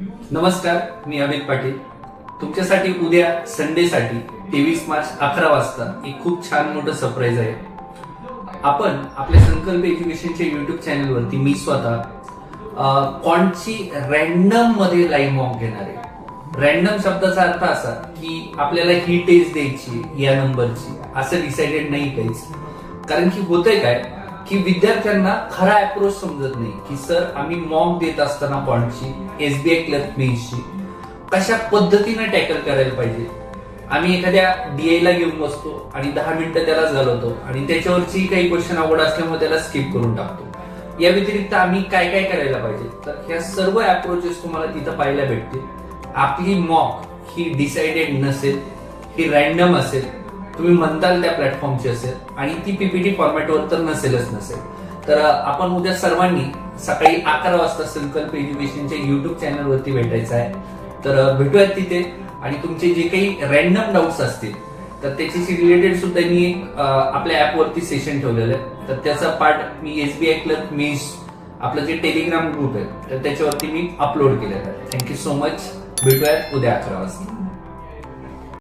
नमस्कार, मी अमित पाटील. तुमच्यासाठी उद्या संडेसाठी 23 मार्च 11 वाजता एक खूप छान मोठं सरप्राईज आहे. आपण आपल्या संकल्प एज्युकेशनच्या युट्यूब चॅनलवरती मी स्वतः क्वांटची रॅन्डम मध्ये लाईव्ह मॉक घेणार आहे. रॅन्डम शब्दाचा अर्थ असा की आपल्याला ही टेस्ट द्यायची या नंबरची असं डिसाइडेड नाही काहीच. कारण की होतंय काय की विद्यार्थ्यांना खरा अप्रोच समजत नाही की सर आम्ही मॉक देत असताना क्वांटची एसबीआय क्लर्क मेन्सची कशा पद्धतीने टॅकल करायला पाहिजे. आम्ही एखाद्या डीआय ला घेऊन बसतो आणि 10 मिनिटं त्याला घालवतो आणि त्याच्यावरची काही क्वेश्चन आवड असल्यामुळे त्याला स्किप करून टाकतो. या व्यतिरिक्त आम्ही काय काय करायला पाहिजे, तर ह्या सर्व अप्रोचेस तुम्हाला तिथं पाहायला भेटतील. आपली मॉक ही डिसाइडेड नसेल, ही रॅन्डम असेल, तुम्ही म्हणताल त्या प्लॅटफॉर्मची असेल आणि ती पीपीटी फॉर्मॅटवर तर नसेल. तर आपण उद्या सर्वांनी सकाळी 11 वाजता संकल्प एज्युकेशनच्या युट्यूब चॅनलवरती भेटायचं आहे. तर भेटूयात तिथे आणि तुमचे जे काही रॅन्डम डाऊट्स असतील तर त्याच्याशी रिलेटेड सुद्धा मी आपल्या ऍपवरती सेशन ठेवलेलं आहे. तर त्याचा पार्ट मी एसबीआय क्लर्क मेन्स आपलं जे टेलिग्राम ग्रुप आहे तर त्याच्यावरती मी अपलोड केलेलं आहे. Thank you so much. भेटूयात उद्या 11 वाजता.